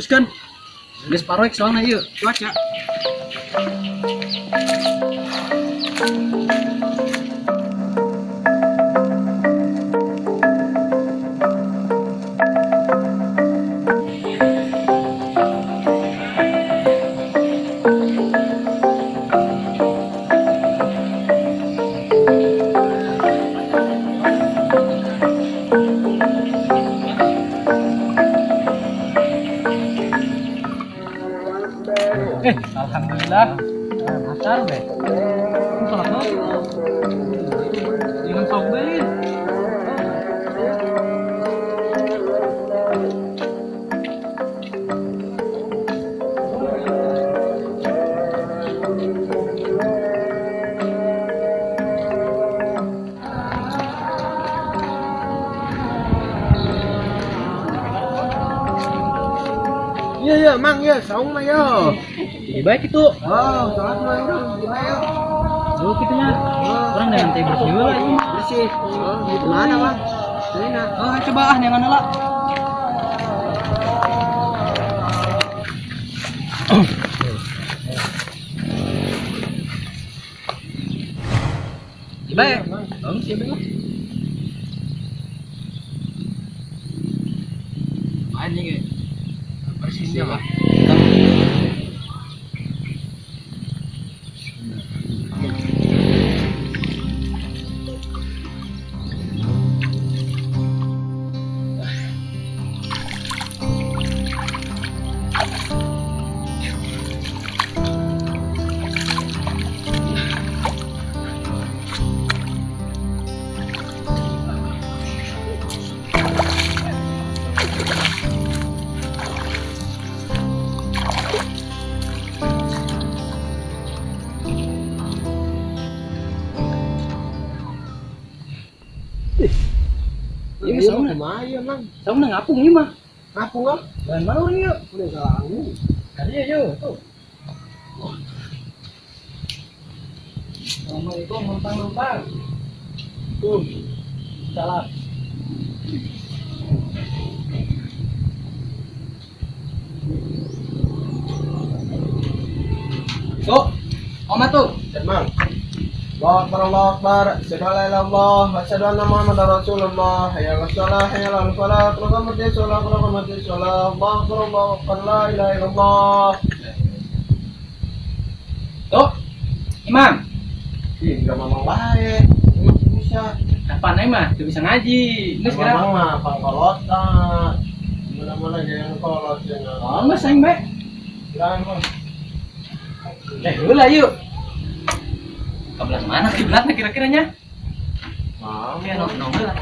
teruskan. Geus paroek soalna ieu cuaca. Alhamdulillah. Asar be. Salat lo. Jangan sok belin. Iya, Mang ya, saung mah ya. Lebih baik itu. Oh, salat mah ya, gimana ya? Dulu kitunya. Orang dengan teh bersih heula ieu. Bersih. Oh, di mana, Mang? Sini. Oh, coba ah neangan heula. Baik. Om siapa lah? Main nih, persisnya lah. Ini sauna Lumayan, Mang. sauna ngapung ieu mah. Ngapung ah? Lain mana urang ieu? Udah salang. Tadi ieu tuh. Assalamualaikum numpang. Tuh. Salam. Tuh. Oma tuh. Mang. Allahu Akbar, asyhadu an la ilaha illallah wa asyhadu anna Muhammadar Rasulullah. Hayya 'alas shalah, hayya 'alal falah, qad qamatis shalah, qad qamatis shalah. Allahu Akbar, la ilaha illallah. Tuh. Imam. Ih, enggak mamang bae. Emang bisa. Apaan aja mah? Tuh bisa ngaji. Ini sekarang. Mamang mah pangkolot. Mana-mana yang kolot ya. Oh, enggak sayang baik. Jangan, Mang. Heula yuk. Kebelah mana kiblatnya kira-kiranya? Oke, nongol lah.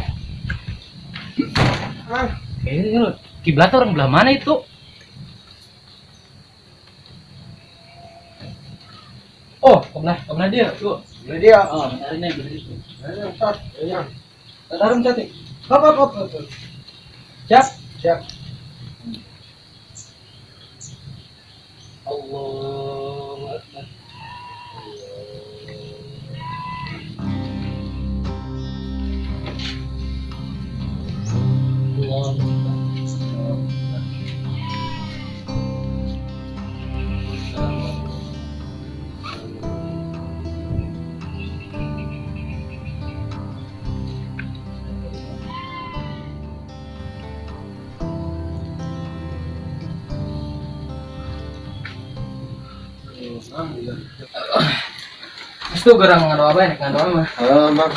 Kayaknya lu kiblat orang belah mana itu? Oh, kebelah dia tuh. Ini dia. Oh, bentar ini belah itu. Ayo, Ustaz. Ayo. Taruh cantik. Hop. Siap. Siap. Allahu Akbar. Itu gerang ngadoa apa ya? Ngadoa mah. Mang.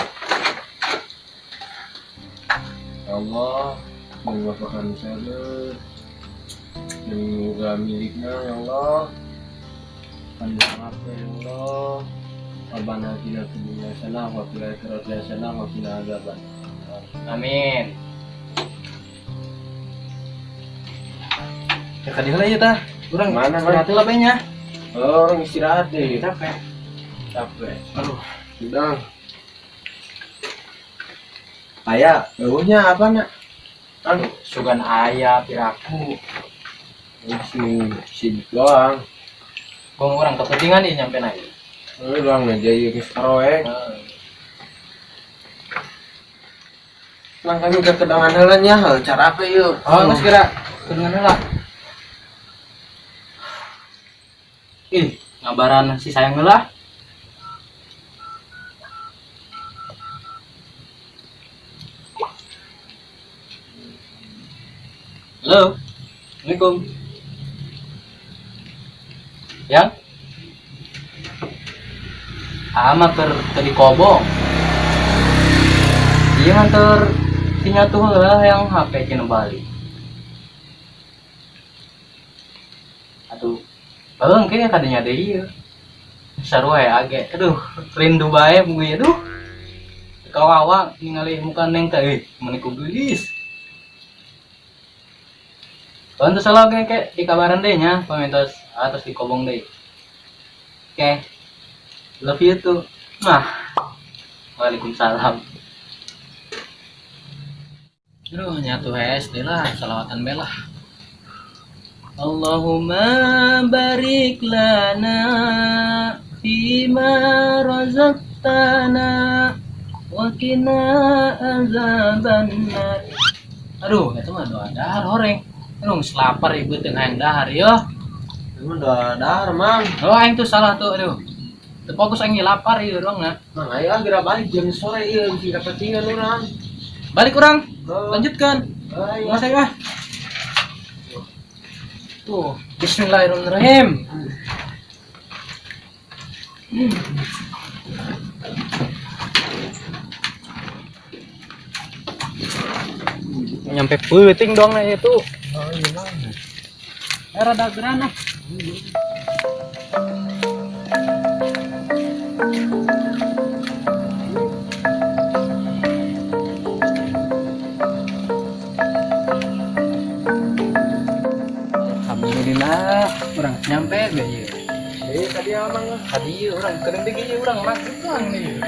Ya Allah, mengwafakkan saya semoga miliknya ya Allah. Panjang apa ya Allah. Rabbana atina fid dunya hasanah wa fil akhirati hasanah wa qina adzabannar. Amin. Ya kadi heula ieu tah. Urang Mana, Bang? istirahat heula bae nya. Orang istirahat deh. Capek. Aduh. Sudah. Ayah, baunya apa nak? Kan Sugan aya piraku. sibuk doang. Bang urang kepentingan ieu nyampe na. Doang aja ieu geus karoek. Mang kami ke kedangan heula nya, cara apa ieu? Oh, geus geura. Kedengan heula. Ngabaran si sayang lah. Halo. Assalamualaikum. Yang? Amat tadi kobong. Iya nganter sinya tuh lah yang HP cina Bali. Aduh, balon kayaknya tadinya ada iya. Sarua ya agak, aduh, rindu bae gue aduh. Kau awak ningali muka neng teh, meniku gelis. Bantu salah kayak di kabaran deh nya, pamentos atas di kobong deh. Oke, love you tuh. Nah, waalaikumsalam. Aduh, nyatu SD lah, salawatan belah. Allahumma barik lana fima razaqtana wa qina azabannar. Aduh, itu mah doa dahar horeng. Aduh, selapar ibu tengah yang dahar ya. Emang udah dahar, Mang. Oh, aing tuh salah tuh, aduh. Fokus aing lapar ieu doang na. Mang, ayo geura balik jam sore ieu bisa ketinggalan urang. Balik kurang. Oh. Lanjutkan. Ayo. Mas ah. Tuh, bismillahirrahmanirrahim. Nyampe puting dong na itu. Oh, iya, Mang. Rada gerana. Alhamdulillah, orang nyampe gaya. Tadi Mang. Tadi orang keren begini orang makin doang nih.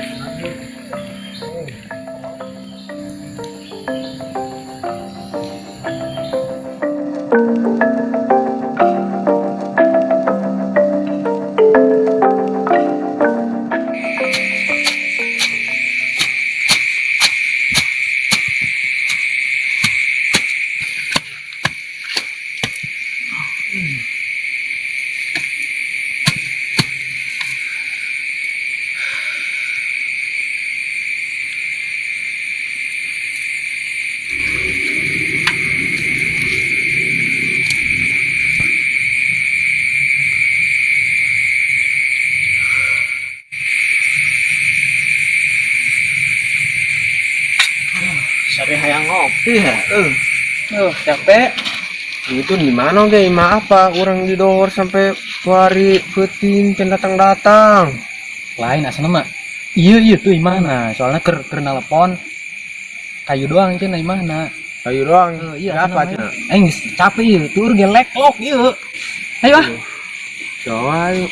Sare hayang ngopi ya. Capek. Itu di mana ge? Maaf Pak, orang di dohor sampai hari peuting can datang-datang. Lain asal mah. Iya tuh imana. Soalnya ker nelpon. Kayu doang cina imana. Ayo doang. Iya apa cina? Aing capek ieu, tur ge leklok ieu. Ayo ah. Coba ayo.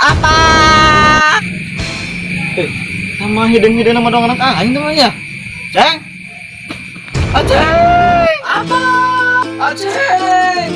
Apa? Nama hidden nama dong anak aing namanya. Ceng. Aceng. Apa? Aceng.